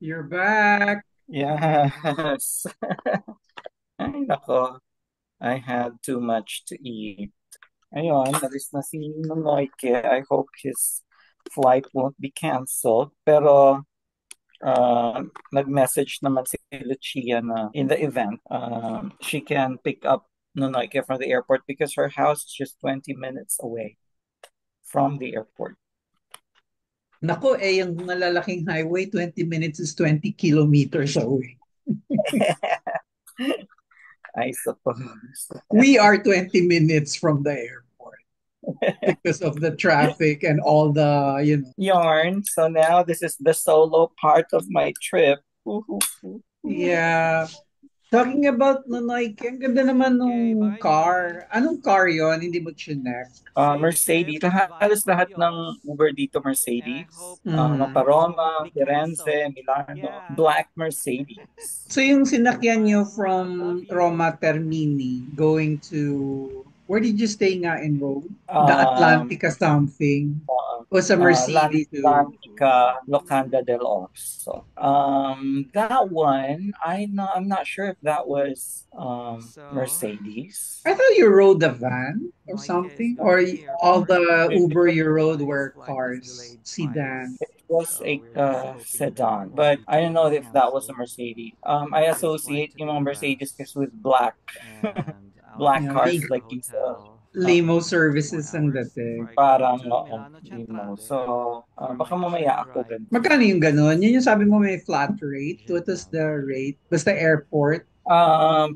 You're back. Yes. Ay, nako. I had too much to eat. Ayun, alis na si Nonoike. I hope his flight won't be canceled. Pero nag-message naman si Lucia na in the event, she can pick up Nonoike from the airport because her house is just 20 minutes away from the airport. Nako, yung malalaking highway, 20 minutes is 20 kilometers away. I suppose. We are 20 minutes from the airport because of the traffic and all the. Yarn. So now this is the solo part of my trip. Yeah. Talking about Nonoy, ang ganda naman nung car. Anong car yon? Hindi mo chinek. Mercedes. Halos lahat ng Uber dito Mercedes. Mhm. Maparoma, Firenze, Milano. Black Mercedes. So yung sinakyan nyo from Roma Termini going to, where did you stay nga in Rome? The Um, Atlantica something. uh, Was a Mercedes too. Lantica, Locanda del Orso. That one, I'm not sure if that was Mercedes. I thought you rode the van or something, or all the Uber you rode were cars, sedan. Was a sedan, but I don't know if that was a Mercedes. I associate yung mga Mercedes kasi with black, black Yeah, cars like these, limo services ang dating. parang limo. So, baka mamaya ako ganito. Magkano yung ganun? Yun yung sabi mo may flat rate. What is the rate? Basta airport.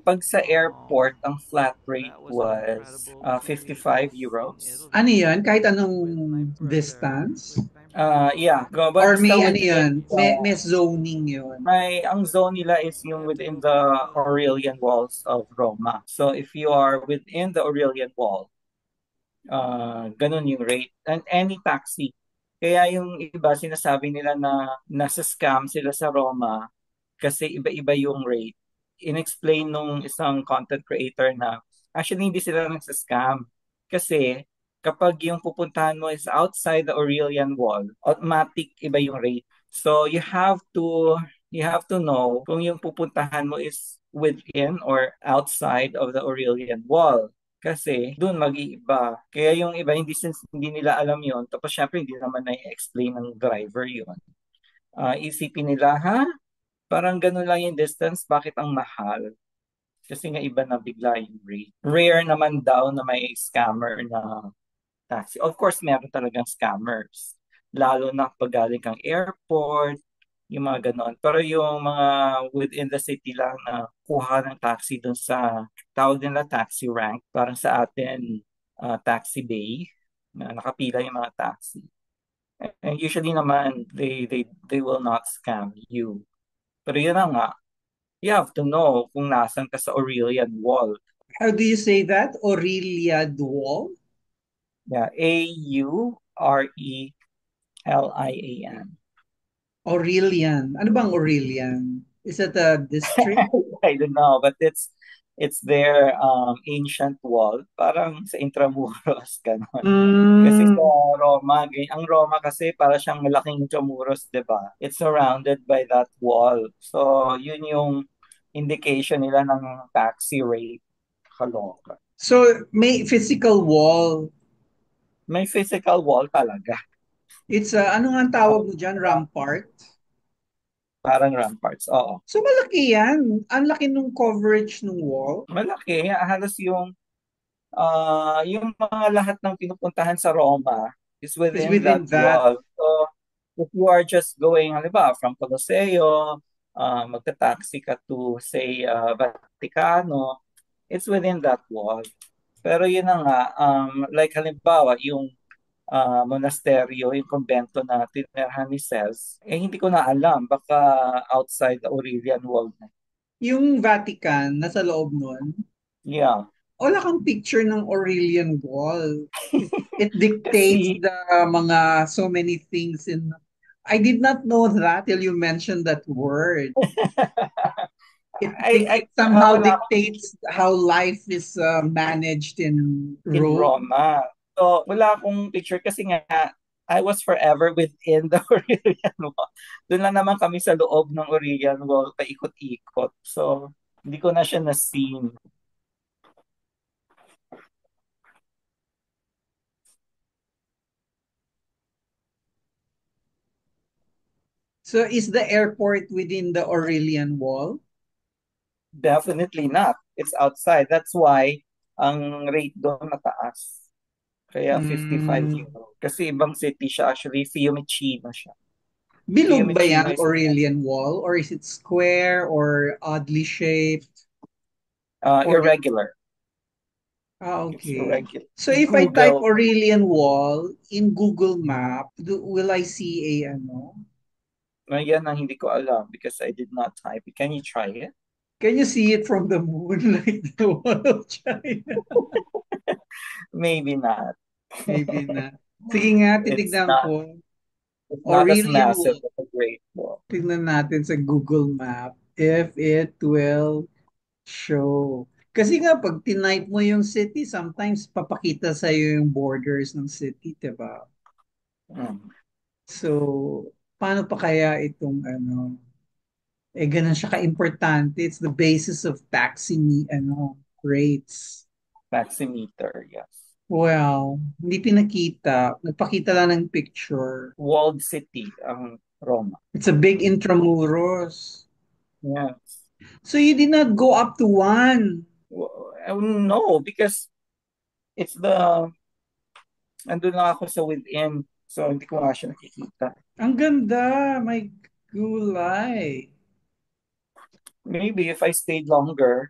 Pag sa airport, ang flat rate was 55 euros. Ano yun? Kahit anong distance? Yeah, go, Or basta may ano within yun? May zoning yun. ang zone nila is yung within the Aurelian walls of Roma. So if you are within the Aurelian wall, ganun yung rate. And any taxi. Kaya yung iba sinasabi nila na nasa scam sila sa Roma kasi iba-iba yung rate. Inexplain nung isang content creator na actually hindi sila nagsascam. Kasi kapag yung pupuntahan mo is outside the Aurelian wall, automatic iba yung rate. So you have to know kung yung pupuntahan mo is within or outside of the Aurelian wall. Kasi doon mag-iiba. Kaya yung iba hindi nila alam yon. Tapos syempre hindi naman na-explain ng driver yon. Isipin nila, ha? Parang ganun lang yung distance, bakit ang mahal? Kasi nga iba na bigla yung rate. Rare naman daw na may scammer na taxi. Of course, meron talagang scammers. Lalo na pag galing kang airport, yung mga ganon. Pero yung mga within the city lang na kuha ng taxi dun sa tawag nila taxi rank, parang sa atin taxi bay, na nakapila yung mga taxi. And usually naman, they will not scam you. Pero yun na nga, you have to know kung nasan ka sa Aurelian Wall. How do you say that? Aurelia Duol? Yeah, Aurelian. Aurelian. Ano bang Aurelian? Is that a district? I don't know, but it's their ancient wall, parang sa Intramuros, ganon. Kasi sa Mm. Roma, ang Roma kasi para siyang malaking Intramuros, 'di ba? It's surrounded by that wall. So, yun yung indication nila ng taxi rate. Kaloka. So, may physical wall. May physical wall talaga. It's ano nga ang tawag mo dyan? Rampart? Parang ramparts. Oo. So, malaki yan. Ang laki nung coverage ng wall. Malaki. Halos yung mga lahat ng pinupuntahan sa Roma is Is within that within that. wall. So, if you are just going, halimbawa, from Coloseo, magta-taxi ka to, say, Vaticano, it's within that wall. Pero yun na nga, like halimbawa, yung monasteryo, yung kumbento na tinirhan ni Ces, hindi ko na alam, baka outside the Aurelian wall na. Yung Vatican, nasa loob nun. Yeah. Wala kang picture ng Aurelian Wall. It dictates Kasi, the mga so many things in. I did not know that till you mentioned that word. It somehow wala dictates how life is managed in in Rome. Roma. So, wala akong picture kasi nga, I was forever within the Aurelian Wall. Doon lang naman kami sa loob ng Aurelian Wall, paikot-ikot. So, hindi ko na siya na-seen. So is the airport within the Aurelian Wall? Definitely not. It's outside. That's why ang rate doon mataas. Kaya 55 Mm. euro. Kasi ibang city siya actually, Fiumicino siya. Bilog ba Fiumicino yan, is Aurelian Wall? Or is it square or oddly shaped? Or irregular. It's okay. irregular. So if I type Google, Aurelian Wall in Google Map, will I see a ano? yan ang hindi ko alam because I did not type it. Can you try it? Can you see it from the moon like the Wall of China? Maybe not. Maybe not. Sige nga, It's titignan not. ko. It's not as Aurelian massive Wall. as a Great Wall. Tignan natin sa Google Map if it will show. Kasi nga, pag tinype mo yung city, sometimes papakita sa'yo yung borders ng city, diba? Mm. So, paano pa kaya itong ano? Eh, ganun siya ka-importante. It's the basis of taxi rates. Taximeter, yes. Well, hindi pinakita. Nagpakita lang ng picture. Walled city ang Roma. It's a big intramuros. Yes. So you did not go up to one. No, because it's the, andun lang ako sa within. So, hindi ko nga siya nakikita. Ang ganda. May gulay. Maybe if I stayed longer,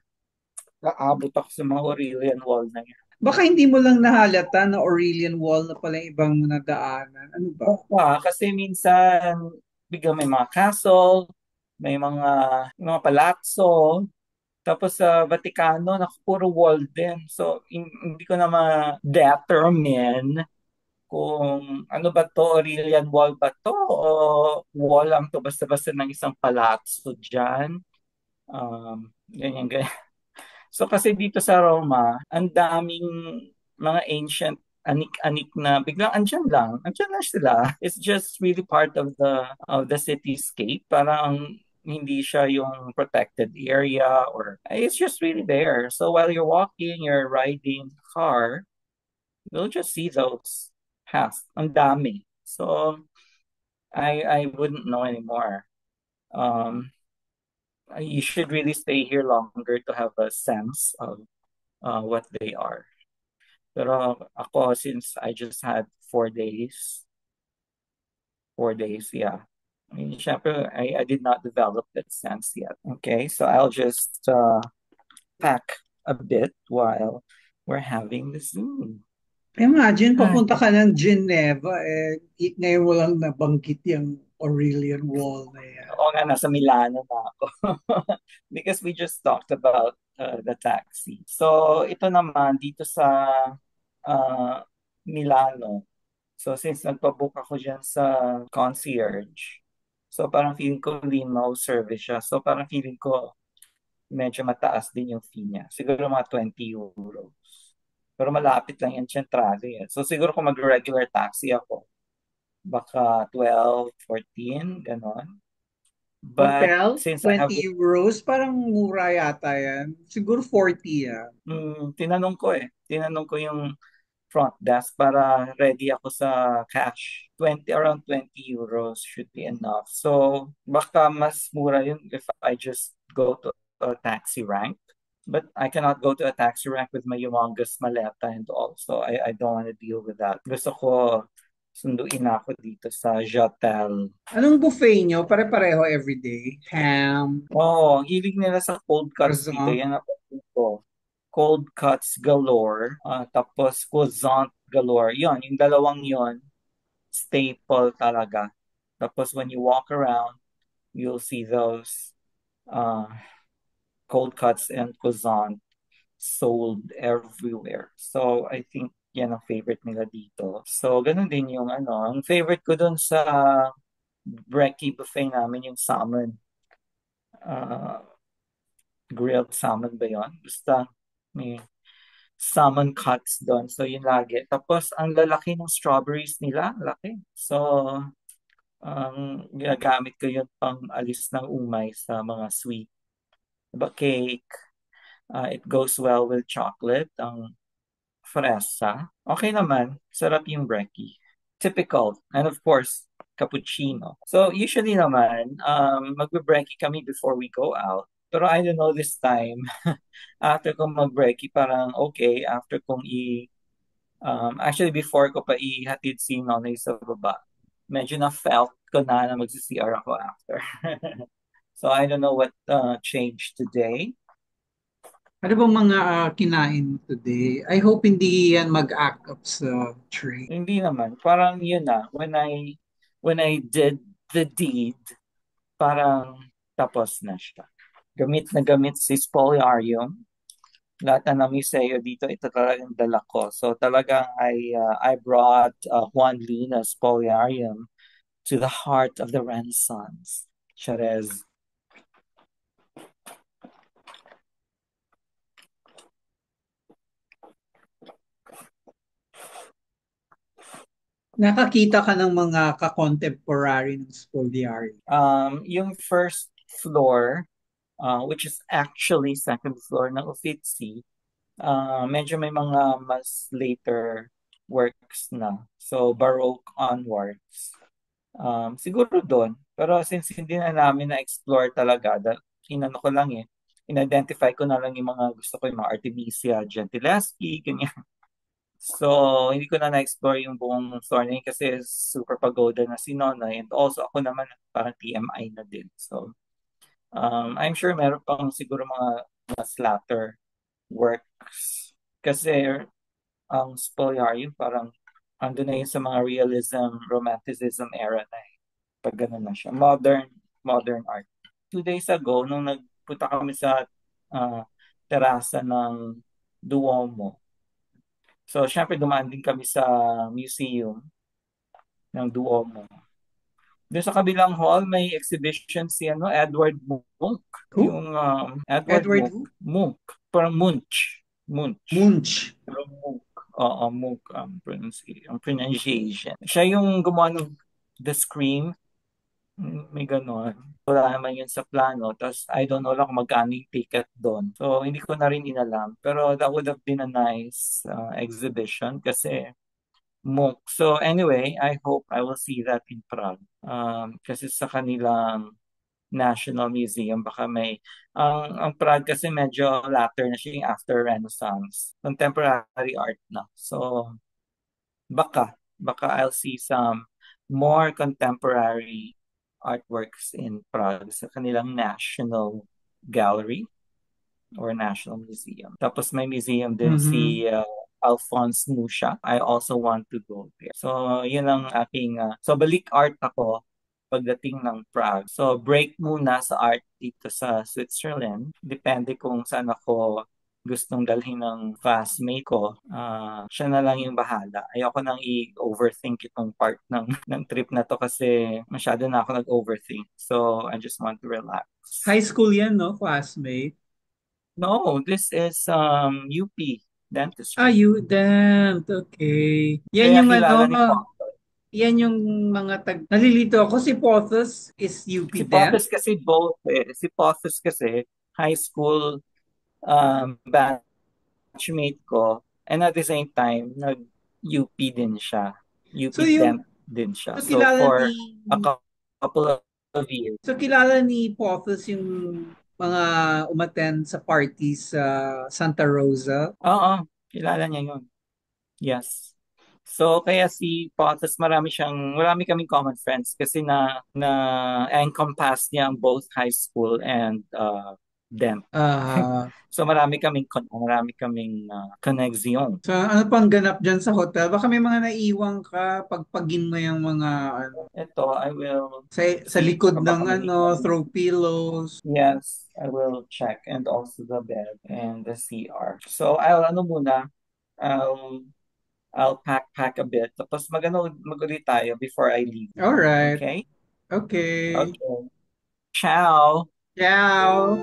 naabot ako sa mga Aurelian Wall na yan. Baka hindi mo lang nahalata na Aurelian Wall na pala yung ibang nadaanan. Ano ba? Kasi minsan, biglang may mga castle, may mga palazzo, tapos sa Vaticano, puro wall din. So, hindi ko na ma-determine kung ano ba to, Aurelian Wall ba to, o wall lang to basta-basta ng isang palazzo dyan. Ganyan, ganyan. So kasi dito sa Roma, ang daming mga ancient anik-anik na biglang andyan lang. Andyan lang sila. It's just really part of the cityscape. Parang hindi siya yung protected area or it's just really there. So while you're walking, you're riding the car, you'll just see those paths. Ang dami. So I wouldn't know anymore. Um, you should really stay here longer to have a sense of what they are. Pero ako, since I just had 4 days, yeah. I mean, syempre, I did not develop that sense yet. Okay, so I'll just pack a bit while we're having the Zoom. Imagine, Ay, papunta ka ng Geneva, ngayon mo lang nabanggit yung Aurelian Wall na yan. oo nga, nasa Milano na ako. Because we just talked about the taxi. So, ito naman, dito sa uh, Milano. So, since nagpabook ako dyan sa concierge, so parang feeling ko limo service siya. So, parang feeling ko medyo mataas din yung fee niya. Siguro mga 20 euros. Pero malapit lang yan centrale. So, siguro kung mag-regular taxi ako, baka 12, 14, ganon. But Hotel, since I have 20 euros, parang mura yata yan. Siguro 40 yan. Tinanong ko yung front desk para ready ako sa cash. Around 20 euros should be enough. So, baka mas mura yun if I just go to a taxi rank. But I cannot go to a taxi rank with my humongous maleta and all. So, I don't want to deal with that. Gusto ko sunduin ako dito sa Jatel. Anong buffet nyo? Pare-pareho everyday? Ham, Oo, ang hilig nila sa cold cuts dito. croissant. Yan ako dito. Cold cuts galore. Tapos croissant galore. Yung dalawang yon staple talaga. Tapos when you walk around, you'll see those uh, cold cuts and croissant sold everywhere. So I think yan ang favorite nila dito. So ganun din yung ano. Ang favorite ko dun sa brekkie buffet namin yung salmon. Uh, grilled salmon ba yun? Basta may salmon cuts doon. So, yun lagi. Tapos, ang lalaki ng strawberries nila. Laki. So, ginagamit ko yun pang alis ng umay sa mga sweet. Diba, cake. It goes well with chocolate. Ang fresa. Okay naman. Sarap yung brekkie. Typical. And of course, cappuccino. So, usually naman, magbe-brekkie kami before we go out. Pero I don't know this time. After kong mag-brekkie, parang okay. After kong actually, before ko pa ihatid si Nonoy sa baba, medyo na-felt ko na magsi-CR ako after. So, I don't know what changed today. Ano bang mga kinain mo today? I hope hindi yan mag-act up sa tray. Hindi naman. Parang yun na. When I did the deed, parang tapos na siya. Gamit na gamit si Spoliarium. Lahat na ng museo dito, ito talagang dala ko. So talagang I brought Juan Luna's Spoliarium to the heart of the Renaissance. Charez. Nakakita ka ng mga ka-contemporary ng Spoliari. Yung first floor, which is actually second floor ng Uffizi, medyo may mga mas later works na. So, Baroque onwards. Siguro doon. Pero since hindi na namin na-explore talaga, inano ko lang eh, in-identify ko na lang yung mga gusto ko, yung mga Artemisia Gentileschi, ganyan. So, hindi ko na na-explore yung buong floor na yun kasi super pagoda na si Nonoy. And also, ako naman parang TMI na din. So, I'm sure meron pang siguro mga mas latter works. Kasi ang Spoliarium parang ando na yun sa mga realism, romanticism era na eh. Pag ganun na siya. Modern art. 2 days ago, nung nagpunta kami sa terasa ng Duomo. So, syempre dumaan din kami sa museum ng Duomo. Doon sa kabilang hall, may exhibition si Edward Munch. Who? Yung Edward Edward Munch. who? Munch. Parang Munch. Munch. Munch. Pero Munch. Oo, Munch ang pronunciation. Siya yung gumawa ng The Scream. May ganon. Wala naman yun sa plano. Tapos, I don't know lang kung magkano yung ticket doon. So, hindi ko na rin inalam. Pero that would have been a nice exhibition kasi Munch. So, anyway, I hope I will see that in Prague. Kasi sa kanilang National Museum, baka may ang Prague kasi medyo latter na siya yung after Renaissance. Contemporary art na. So, baka I'll see some more contemporary artworks in Prague sa kanilang National Gallery or National Museum. Tapos may museum din Mhm. si Alphonse Mucha. I also want to go there. So, yun ang aking... so, balik art ako pagdating ng Prague. So, break muna sa art dito sa Switzerland. Depende kung saan ako gustong dalhin ng classmate ko. Siya na lang yung bahala. Ayoko nang i-overthink itong part ng, ng trip na to kasi masyado na ako nag-overthink. So, I just want to relax. High school yan, no? Classmate. No, this is UP Ah, dentistry. you dent. Okay. Yan Kaya yung kilala ano, ni Paul. yan yung mga nalilito ako. Si Porthos is UP Si Dent. Pothos kasi both eh. Si Pothos kasi high school batchmate ko and at the same time nag-UP din siya. So UP Dent yung, din siya. so So kilala for ni, a couple of years. so kilala ni Porthos yung mga umattend sa party sa Santa Rosa. Oo, kilala niya yun. Yes. So, kaya si Potas, marami kaming common friends kasi na encompass niya ang both high school and Dent. Ah, So, marami kaming connection. so ano pang ganap dyan sa hotel? Baka may mga naiwang ka, pagpagin mo yung mga ano, Ito, I will sa see. likod ng Baka may ano, iwan. throw pillows. Yes, I will check. And also the bed and the CR. So, ano muna, I'll, I'll pack a bit. Tapos mag-ulit tayo before I leave. All right. Okay? Okay. Okay. Ciao. Ciao.